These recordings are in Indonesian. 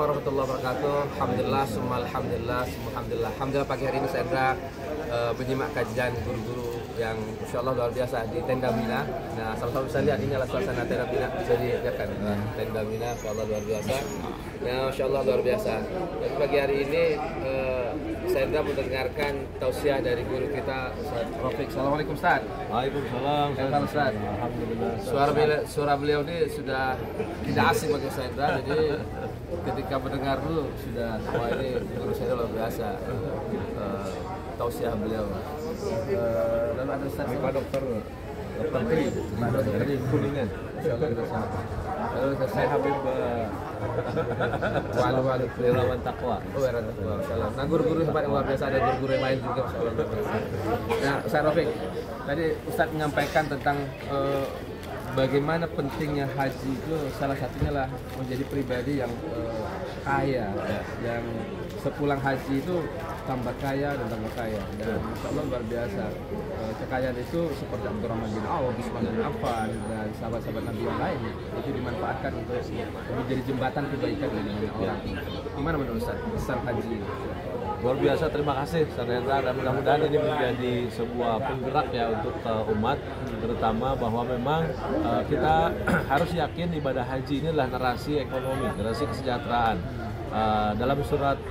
Warahmatullahi wabarakatuh. Alhamdulillah, alhamdulillah pagi hari ini saya menyimak kajian guru-guru yang insya Allah luar biasa di Tenda Mina. Nah, sama-sama bisa lihat ini adalah suasana Tenda Mina, bisa dilihatkan Tenda Mina, insya Allah luar biasa. Ya, insya Allah luar biasa. Dan pagi hari ini saya mendengarkan tausiah dari guru kita, Ustaz Rafiq. Assalamualaikum Ustaz. Waalaikumsalam. Ustaz. Alhamdulillah. Suara beliau ini sudah tidak asing bagi saya, jadi ketika mendengar dulu sudah wah ini guru saya luar biasa. Tausiah beliau. Lalu ada Ustaz Pak Dokter Tri Kuningan. Insyaallah kita sama. Lalu Saya Habib Relawan Takwa. Relawan Takwa. Insyaallah. Nah, guru-guru hebat yang luar biasa, ada guru-guru yang lain juga insyaallah. Nah, Ustaz Rafiq, tadi Ustaz menyampaikan tentang bagaimana pentingnya haji itu, salah satunya lah menjadi pribadi yang kaya, yang sepulang haji itu tambah kaya dan tambah kaya, dan insya Allah luar biasa. Kekayaan itu seperti Abdurrahman bin Auf, Utsman bin Affan, dan sahabat-sahabat Nabi yang lain itu dimanfaatkan untuk menjadi jembatan kebaikan bagi banyak orang. Gimana menurut Ustaz pesan haji? Luar biasa, terima kasih Ustaz Hendra, dan mudah-mudahan ini menjadi sebuah penggerak ya untuk umat, terutama bahwa memang kita harus yakin ibadah haji ini adalah narasi ekonomi, narasi kesejahteraan. Dalam surat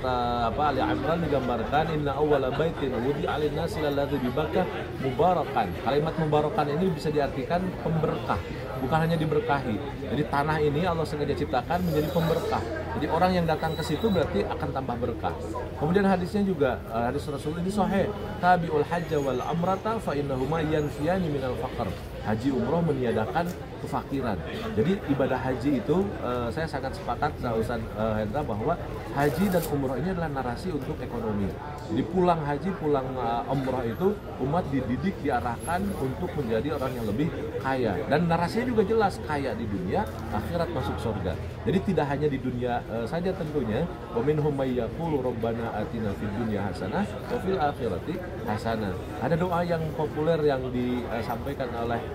Ali Imran digambarkan inna awwala baitin wudi'a lin-nasi lalladzi bi Bakkah mubarakan. Kalimat mubarakan ini bisa diartikan pemberkah, bukan hanya diberkahi. Jadi tanah ini Allah sengaja ciptakan menjadi pemberkah. Jadi orang yang datang ke situ berarti akan tambah berkah. Kemudian hadisnya juga hadis Rasul ini sahih, tabi'ul hajja wal amrata fa innahuma yanfiyani minal faqr. Haji umroh meniadakan kefakiran. Jadi ibadah haji itu saya sangat sepakat sama Ustaz Hendra bahwa haji dan umroh ini adalah narasi untuk ekonomi. Jadi pulang haji, pulang umroh itu umat dididik, diarahkan untuk menjadi orang yang lebih kaya. Dan narasinya juga jelas, kaya di dunia, akhirat masuk surga. Jadi tidak hanya di dunia saja tentunya. Wa minhum may yaqulu rabbana atina fid dunya hasanah wa fil akhirati hasanah. Ada doa yang populer yang disampaikan oleh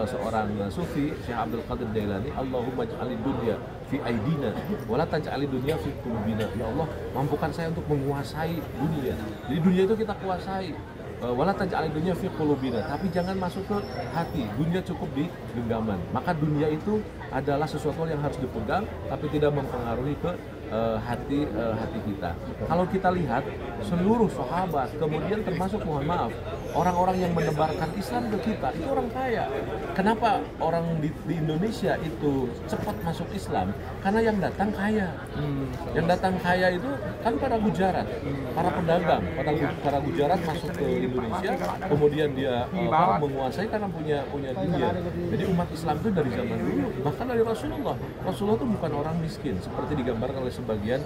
seorang sufi, Syekh Abdul Qadir Jailani, Allahumma ja'alid dunya fi aidina wala taj'alid dunya fi qulubina. Ya Allah, mampukan saya untuk menguasai dunia. Jadi dunia itu kita kuasai. Wala taj'alid dunya fi qulubina, tapi jangan masuk ke hati. Dunia cukup di genggaman. Maka dunia itu adalah sesuatu yang harus dipegang tapi tidak mempengaruhi ke hati kita. Kalau kita lihat seluruh sahabat, kemudian termasuk mohon maaf orang-orang yang menebarkan Islam ke kita itu orang kaya. Kenapa orang di Indonesia itu cepat masuk Islam? Karena yang datang kaya. Yang datang kaya itu kan para Gujarat, para pedagang, para Gujarat masuk ke Indonesia, kemudian dia menguasai karena punya dunia. Jadi umat Islam itu dari zaman dulu, bahkan dari Rasulullah itu bukan orang miskin seperti digambarkan oleh sebagian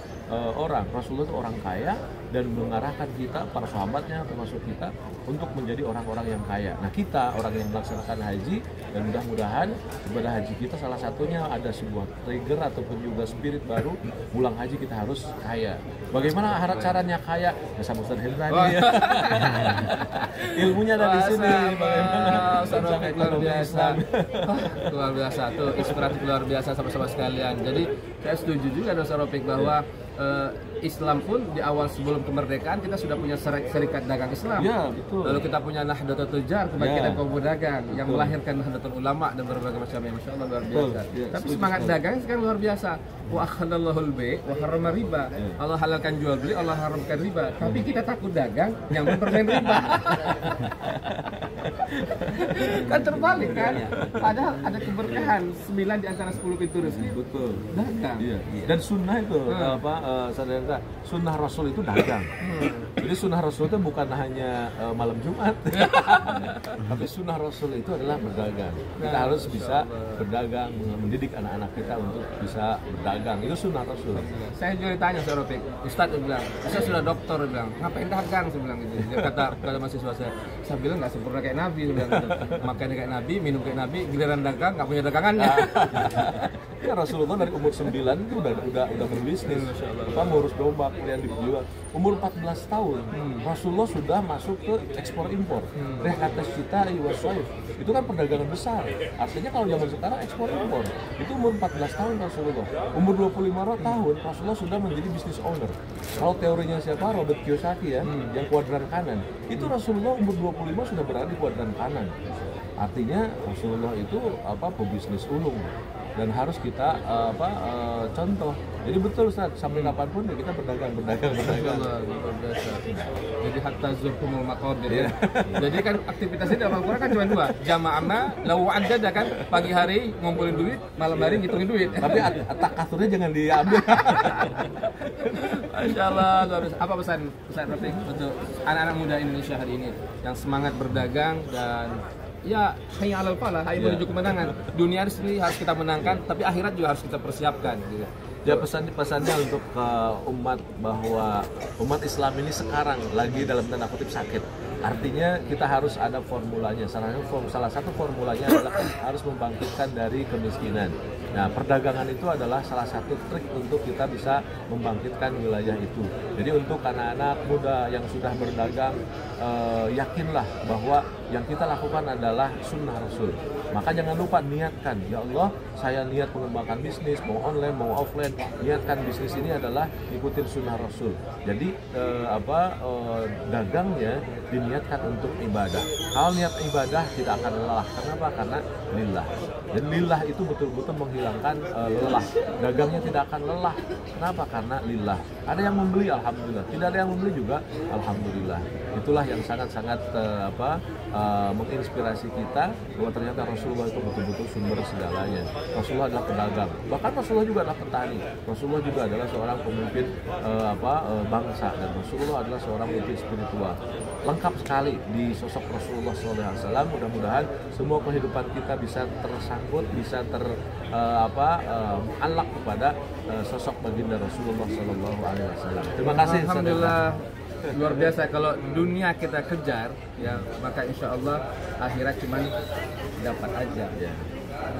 orang. Rasulullah itu orang kaya dan mengarahkan kita, para sahabatnya termasuk kita, untuk menjadi orang-orang yang kaya. Nah, kita orang yang melaksanakan haji, dan mudah-mudahan ibadah haji kita salah satunya ada sebuah trigger ataupun juga spirit baru, pulang haji kita harus kaya. Bagaimana caranya kaya? Ya sama Ustaz Hendra ini ya. Ilmunya ada di sini. Bagaimana luar biasa. Luar biasa tuh, inspiratif luar biasa sama-sama sekalian. Jadi saya setuju juga dengan Ustaz Rafiq bahwa Islam pun di awal sebelum kemerdekaan kita sudah punya serikat dagang Islam. Ya, betul. Lalu kita punya Nahdlatul Tujar, kebangkitan kaum pedagang yang melahirkan Nahdlatul Ulama dan berbagai macam yang masya Allah luar biasa. Ya, tapi semangat dagang sekarang luar biasa. Wa akhallallahul bai' wa harrama riba. Allah halalkan jual beli, Allah haramkan riba. Tapi kita takut dagang yang bermain riba. Kan terbalik kan? Padahal ada keberkahan 9 di antara 10 pintu rezeki. Betul. Dagang. Iya. Dan sunnah itu sunnah Rasul itu dagang. Jadi sunnah Rasul itu bukan hanya malam Jumat, tapi sunnah Rasul itu adalah berdagang. Kita harus bisa berdagang, mendidik anak-anak kita untuk bisa berdagang. Itu sunnah Rasul. Saya juga ditanya Ustaz Rafiq, Ustadz bilang, saya sudah dokter, bilang, ngapain dagang? Saya bilang gitu. Dia kata mahasiswa saya bilang nggak sempurna kayak Nabi, bilang gitu. Makan kayak Nabi, minum kayak Nabi, giliran dagang nggak punya dagangannya. Ya Rasulullah dari umur 9 itu udah berbisnis. Apa ngurus domba kemudian dijual. Umur 14 tahun Rasulullah sudah masuk ke ekspor impor. Rehkata syita waswaif. Itu kan perdagangan besar. Artinya kalau zaman sekarang ekspor impor. Itu umur 14 tahun Rasulullah. Umur 25 tahun Rasulullah sudah menjadi business owner. Kalau teorinya siapa? Robert Kiyosaki ya, yang kuadran kanan. Itu Rasulullah umur 25 sudah berada di kuadran kanan. Artinya Rasulullah itu pebisnis ulung dan harus kita contoh. Jadi betul Ustaz, sampai kapanpun ya kita berdagang. Luar biasa. Jadi hatta zurtumul maqabir ya. Jadi kan aktivitasnya dalam Al-Quran kan cuma dua. Jama'na lau adada kan, pagi hari ngumpulin duit, malam hari ngitungin duit. Tapi takaturnya jangan diambil. Masya Allah, apa pesan Rafiq untuk anak-anak muda Indonesia hari ini yang semangat berdagang dan ya hayya 'alal falah, hayya menuju kemenangan. Dunia ini harus kita menangkan, tapi akhirat juga harus kita persiapkan gitu. Ya pesannya untuk umat bahwa umat Islam ini sekarang lagi dalam tanda kutip sakit. Artinya kita harus ada formulanya. Salah satu formulanya adalah harus membangkitkan dari kemiskinan. Nah, perdagangan itu adalah salah satu trik untuk kita bisa membangkitkan wilayah itu. Jadi untuk anak-anak muda yang sudah berdagang, yakinlah bahwa yang kita lakukan adalah sunnah Rasul. Maka jangan lupa niatkan, ya Allah, saya niat mengembangkan bisnis, mau online, mau offline, niatkan bisnis ini adalah ikutin sunnah Rasul. Jadi dagangnya diniatkan untuk ibadah. Kalau niat ibadah tidak akan lelah. Kenapa? Karena lillah. Dan lillah itu betul-betul menghilangkan lelah. Dagangnya tidak akan lelah. Kenapa? Karena lillah. Ada yang membeli, alhamdulillah. Tidak ada yang membeli juga, alhamdulillah. Itulah yang sangat-sangat menginspirasi kita bahwa ternyata Rasulullah itu betul-betul sumber segalanya. Rasulullah adalah pedagang. Bahkan Rasulullah juga adalah petani. Rasulullah juga adalah seorang pemimpin bangsa, dan Rasulullah adalah seorang pemimpin spiritual. Lengkap sekali di sosok Rasulullah SAW. Mudah-mudahan semua kehidupan kita bisa tersangkut, bisa mu'allaq kepada sosok baginda Rasulullah SAW. Terima kasih. Alhamdulillah. Luar biasa. Kalau dunia kita kejar, ya maka insya Allah akhirat cuma dapat aja. Ya.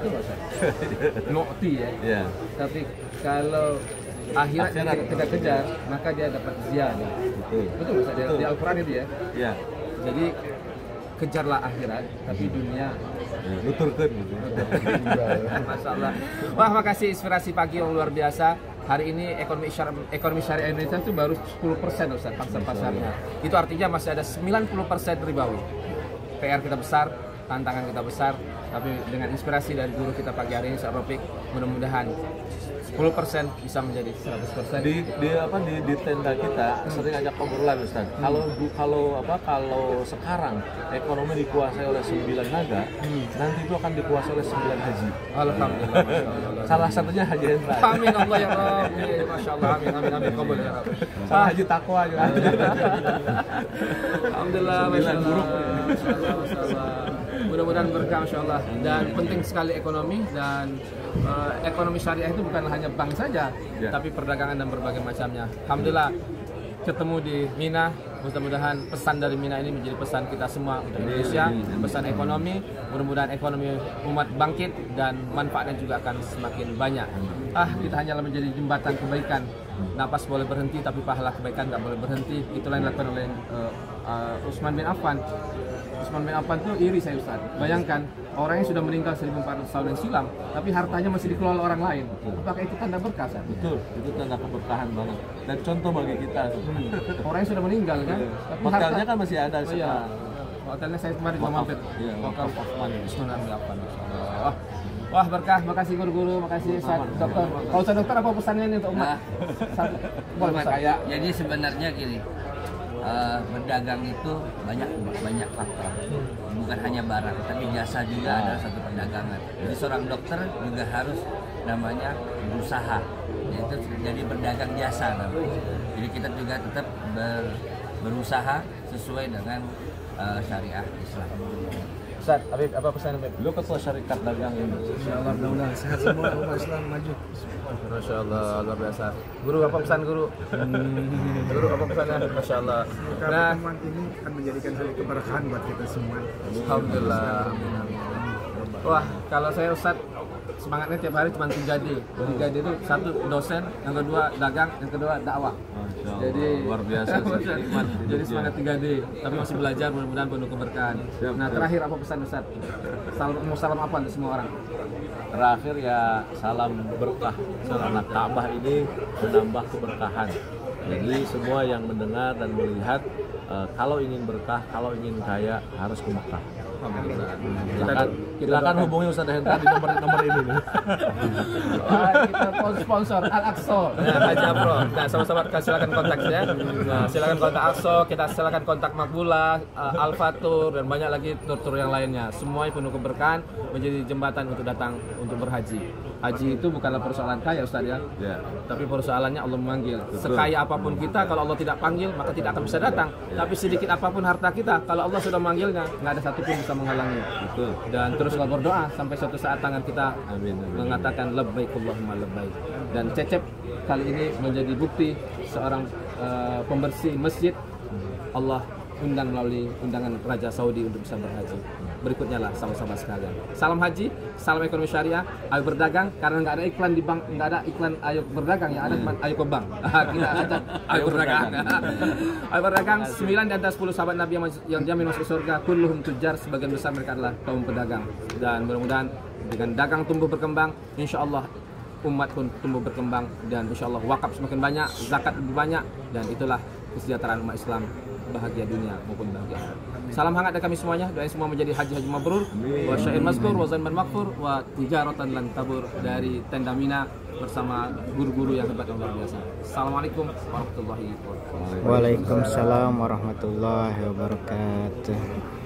Itu Ustaz. Nukti ya. Ya. Tapi kalau akhirat kita kejar, maka dia dapat ziyadah. Betul Ustaz. Di Al-Quran itu ya. Ya. Jadi kejarlah akhirat, tapi dunia nuturkan. Masya Allah. Wah, makasih inspirasi pagi yang luar biasa. Hari ini ekonomi syariah Indonesia itu baru 10% Ustaz, pangsa pasarnya. Itu artinya masih ada 90% ribawi. PR kita besar, tantangan kita besar, tapi dengan inspirasi dari guru kita pagi hari ini, Ustaz Rafiq, mudah-mudahan 10% bisa menjadi 100%. Di tenda kita sering ajak obrolan Ustaz. Kalau sekarang ekonomi dikuasai oleh 9 naga, nanti itu akan dikuasai oleh 9 haji. Alhamdulillah. Salah satunya Haji Hendra. Amin Allah ya Rabbi. Masya Allah. Amin. Kabul ya Rabbi. Sama Haji Takwa juga. Alhamdulillah. Masya Allah. Mudah-mudahan berkah Masya Allah. Dan penting sekali ekonomi, dan ekonomi syariah itu bukan hanya bank saja, tapi perdagangan dan berbagai macamnya. Alhamdulillah ketemu di Mina. Mudah-mudahan pesan dari Mina ini menjadi pesan kita semua untuk Indonesia, pesan ekonomi. Mudah-mudahan ekonomi umat bangkit dan manfaatnya juga akan semakin banyak. Kita hanyalah menjadi jembatan kebaikan. Napas boleh berhenti, tapi pahala kebaikan tidak boleh berhenti. Itulah yang dilakukan oleh Utsman bin Affan. Utsman bin Affan itu iri saya Ustaz. Bayangkan, orang yang sudah meninggal 1400 tahun yang silam, tapi hartanya masih dikelola orang lain. Apakah itu tanda berkah? Betul, itu tanda keberkahan banget. Dan contoh bagi kita. Orang yang sudah meninggal kan, tapi hotelnya kan masih ada. Hotelnya saya kemarin cuma mampir. Wakaf Utsman bin Affan. Wah, berkah. Makasih guru-guru, makasih dokter. Kalau Ustaz dokter, apa pesannya ini untuk umat? Jadi sebenarnya gini, berdagang itu banyak faktor, bukan hanya barang, tapi jasa juga adalah satu perdagangan. Jadi seorang dokter juga harus namanya berusaha, yaitu jadi berdagang jasa namanya. Jadi kita juga tetap berusaha sesuai dengan syariah Islam. Ustaz, Habib, apa pesan Habib? Lu ketua syarikat dagang ini. Insyaallah mudah-mudahan sehat semua, umat Islam maju. Masya Allah, luar biasa. Guru, apa pesan guru? Guru, apa pesannya? Masya Allah. Pertemuan ini akan menjadikan satu keberkahan buat kita semua. Alhamdulillah. Wah, kalau saya Ustaz semangatnya tiap hari cuma 3D. 3D itu satu dosen, yang kedua dagang, yang kedua dakwah. Masya Allah, Jadi luar biasa Ustaz. Nikmat jadi hidupnya. semangat 3D, tapi masih belajar, mudah-mudahan penuh keberkahan. Siap, Nah, siap. terakhir apa pesan Ustaz? Mau salam apa untuk semua orang? Terakhir ya salam berkah. Karena Ka'bah ini menambah keberkahan. Jadi semua yang mendengar dan melihat kalau ingin berkah, kalau ingin kaya harus ke Mekah. Silakan hubungi Ustaz Hendra di nomor ini nih. Kita sponsor Al-Aqsa. Nah, Haji Afro. Nah, sama-sama silakan kontak ya. Nah, silakan kontak Aqsa, kita silakan kontak Makbula, Al-Fatur dan banyak lagi tur-tur yang lainnya. Semuanya penuh keberkahan, menjadi jembatan untuk datang untuk berhaji. Haji itu bukanlah persoalan kaya Ustaz ya. Ya. Tapi persoalannya Allah memanggil. Betul. Sekaya apapun kita, kalau Allah tidak panggil, maka tidak akan bisa datang. Tapi sedikit apapun harta kita, kalau Allah sudah memanggilnya, nggak ada satupun bisa menghalangi. Betul. Dan teruslah berdoa sampai suatu saat tangan kita Amin, amin. mengatakan labbaik Allahumma labbaik. Dan Cecep kali ini menjadi bukti seorang pembersih masjid. Allah undang melalui undangan Raja Saudi untuk bisa berhaji. Berikutnya lah sama-sama sekalian. Salam haji, salam ekonomi syariah, ayo berdagang karena nggak ada iklan di bank, nggak ada iklan ayo berdagang, yang ada cuma ayo ke bank. Kita ajak ayo berdagang. Ayo berdagang. 9 di antara 10 sahabat Nabi yang jamin masuk surga, kulluhum tujar, sebagian besar mereka adalah kaum pedagang. Dan mudah-mudahan dengan dagang tumbuh berkembang, insya Allah umat pun tumbuh berkembang, dan insya Allah wakaf semakin banyak, zakat lebih banyak, dan itulah kesejahteraan umat Islam, bahagia dunia maupun bahagia akhirat. Salam hangat dari kami semuanya, doain semua menjadi haji mabrur, wa syair mazkur, wa zanban makfur, wa tijaratan lan tabur dari Tenda Mina bersama guru-guru yang hebat dan luar biasa. Assalamualaikum warahmatullahi wabarakatuh. Waalaikumsalam warahmatullahi wabarakatuh.